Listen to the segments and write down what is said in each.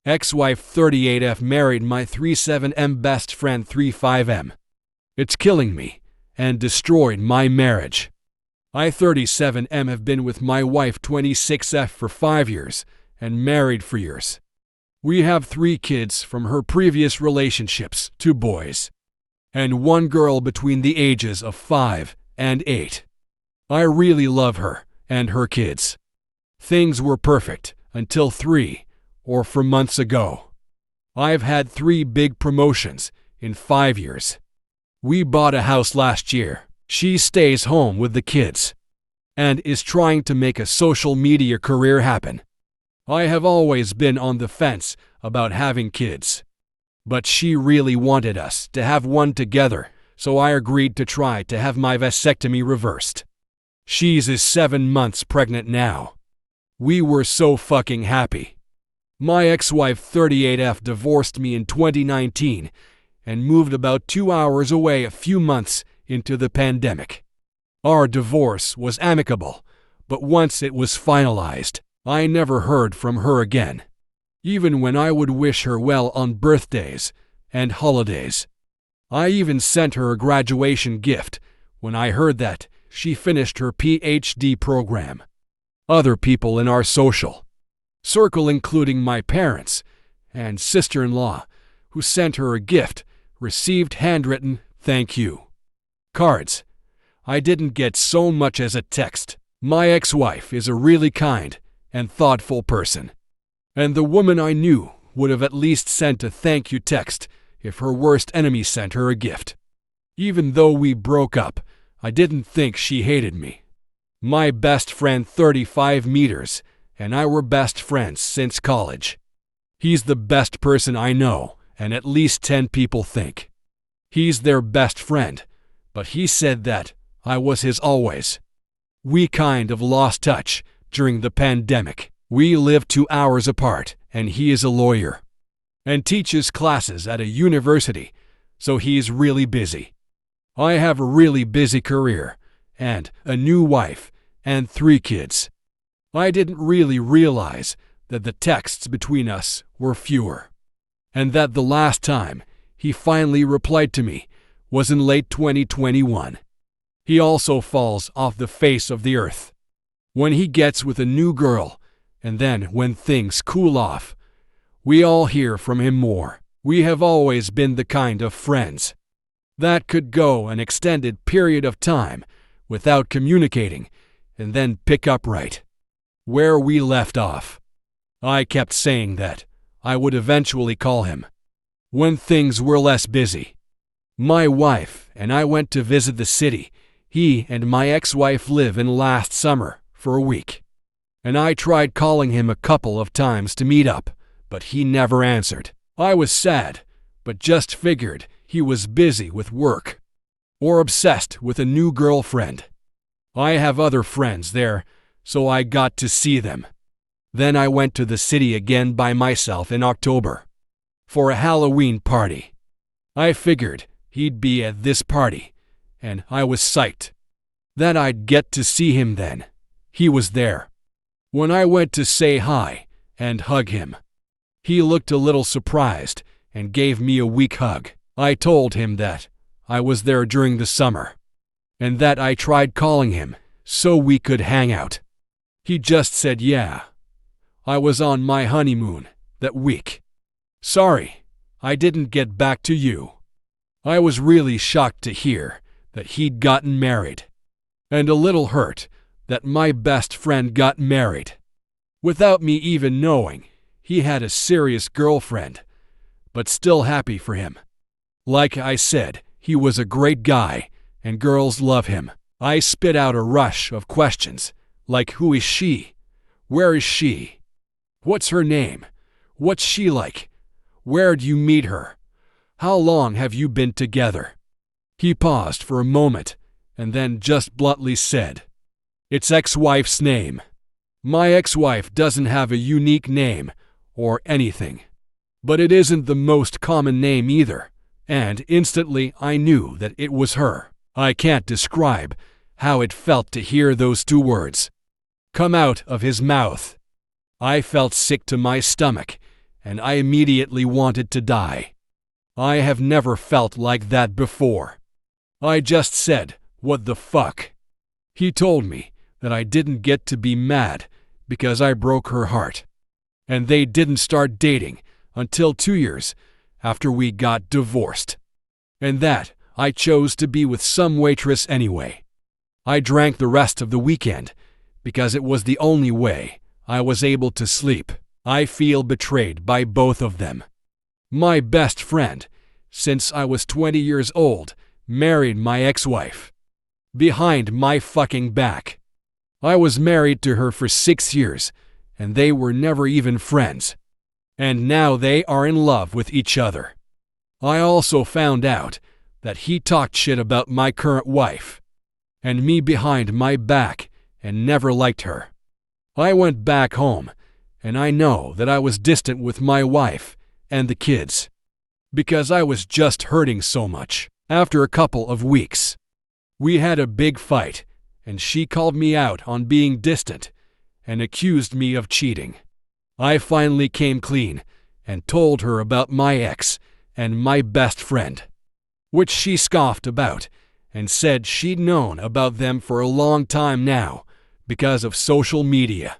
Ex-wife 38F married my 37M best friend 35M. It's killing me and destroyed my marriage. I 37M have been with my wife 26F for 5 years and married for years. We have 3 kids from her previous relationships, 2 boys, and 1 girl between the ages of 5 and 8. I really love her and her kids. Things were perfect until 3 or 4 months ago. I've had 3 big promotions in 5 years. We bought a house last year. She stays home with the kids and is trying to make a social media career happen. I have always been on the fence about having kids, but she really wanted us to have one together, so I agreed to try to have my vasectomy reversed. She's 7 months pregnant now. We were so fucking happy. My ex-wife 38F divorced me in 2019 and moved about 2 hours away a few months into the pandemic. Our divorce was amicable, but once it was finalized, I never heard from her again, even when I would wish her well on birthdays and holidays. I even sent her a graduation gift when I heard that she finished her PhD program. Other people in our social circle, including my parents and sister-in-law, who sent her a gift, received handwritten thank you cards. I didn't get so much as a text. My ex-wife is a really kind and thoughtful person, and the woman I knew would have at least sent a thank you text if her worst enemy sent her a gift. Even though we broke up, I didn't think she hated me. My best friend 35 meters and I were best friends since college. He's the best person I know, and at least 10 people think he's their best friend, but he said that I was his always. We kind of lost touch during the pandemic. We live 2 hours apart, and he is a lawyer and teaches classes at a university, so he's really busy. I have a really busy career and a new wife and 3 kids. I didn't really realize that the texts between us were fewer, and that the last time he finally replied to me was in late 2021. He also falls off the face of the earth when he gets with a new girl, and then when things cool off, we all hear from him more. We have always been the kind of friends that could go an extended period of time without communicating and then pick up right where we left off. I kept saying that I would eventually call him when things were less busy. My wife and I went to visit the city he and my ex-wife live in last summer for a week, and I tried calling him a couple of times to meet up, but he never answered. I was sad, but just figured he was busy with work or obsessed with a new girlfriend. I have other friends there, so I got to see them. Then I went to the city again by myself in October for a Halloween party. I figured he'd be at this party, and I was psyched that I'd get to see him then. He was there. When I went to say hi and hug him, he looked a little surprised and gave me a weak hug. I told him that I was there during the summer and that I tried calling him so we could hang out. He just said yeah. I was on my honeymoon that week. Sorry, I didn't get back to you. I was really shocked to hear that he'd gotten married, and a little hurt that my best friend got married without me even knowing he had a serious girlfriend, but still happy for him. Like I said, he was a great guy, and girls love him. I spit out a rush of questions, like who is she? Where is she? What's her name? What's she like? Where'd you meet her? How long have you been together? He paused for a moment, and then just bluntly said, "It's ex-wife's name." My ex-wife doesn't have a unique name or anything, but it isn't the most common name either, and instantly I knew that it was her. I can't describe how it felt to hear those 2 words come out of his mouth. I felt sick to my stomach and I immediately wanted to die. I have never felt like that before. I just said, "What the fuck?" He told me that I didn't get to be mad because I broke her heart. And they didn't start dating until 2 years after we got divorced. And that I chose to be with some waitress anyway. I drank the rest of the weekend because it was the only way I was able to sleep. I feel betrayed by both of them. My best friend, since I was 20 years old, married my ex-wife. Behind my fucking back. I was married to her for 6 years, and they were never even friends. And now they are in love with each other. I also found out that he talked shit about my current wife and me behind my back and never liked her. I went back home, and I know that I was distant with my wife and the kids because I was just hurting so much. After a couple of weeks, we had a big fight, and she called me out on being distant and accused me of cheating. I finally came clean and told her about my ex and my best friend, which she scoffed about and said she'd known about them for a long time now because of social media.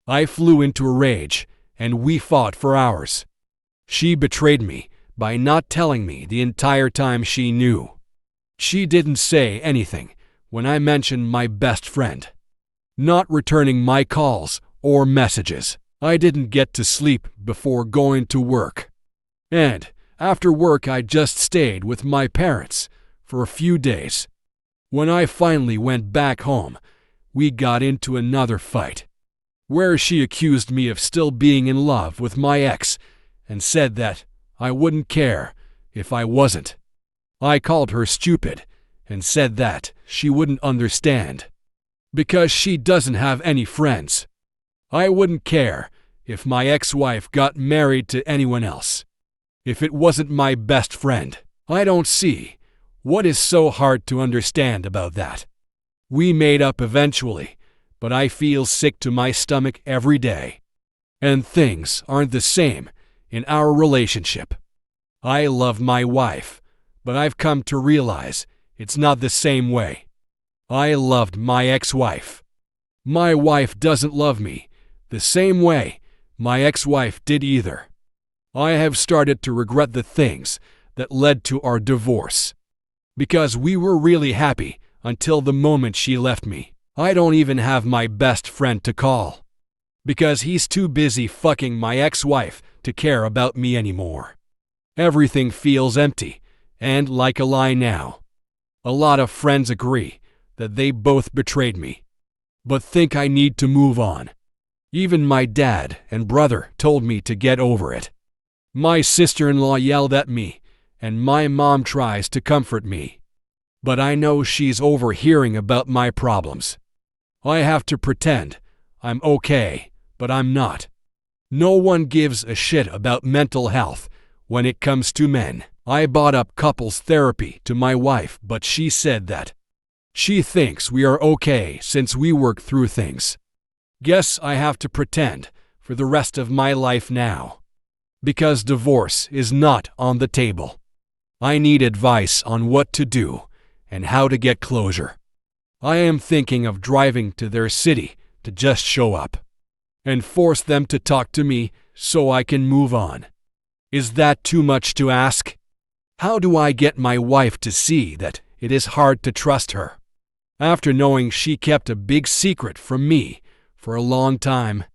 I flew into a rage, and we fought for hours. She betrayed me by not telling me the entire time she knew. She didn't say anything when I mentioned my best friend, not returning my calls or messages. I didn't get to sleep before going to work. And after work I just stayed with my parents for a few days. When I finally went back home, we got into another fight, where she accused me of still being in love with my ex and said that I wouldn't care if I wasn't. I called her stupid and said that she wouldn't understand because she doesn't have any friends. I wouldn't care if my ex-wife got married to anyone else, if it wasn't my best friend. I don't see what is so hard to understand about that. We made up eventually, but I feel sick to my stomach every day. And things aren't the same in our relationship. I love my wife, but I've come to realize it's not the same way. I loved my ex-wife. My wife doesn't love me the same way my ex-wife did either. I have started to regret the things that led to our divorce, because we were really happy until the moment she left me. I don't even have my best friend to call, because he's too busy fucking my ex-wife to care about me anymore. Everything feels empty and like a lie now. A lot of friends agree that they both betrayed me, but think I need to move on. Even my dad and brother told me to get over it. My sister-in-law yelled at me, and my mom tries to comfort me. But I know she's overhearing about my problems. I have to pretend I'm okay, but I'm not. No one gives a shit about mental health when it comes to men. I brought up couples therapy to my wife, but she said that she thinks we are okay since we work through things. Guess I have to pretend for the rest of my life now, because divorce is not on the table. I need advice on what to do and how to get closure. I am thinking of driving to their city to just show up and force them to talk to me so I can move on. Is that too much to ask? How do I get my wife to see that it is hard to trust her, after knowing she kept a big secret from me for a long time?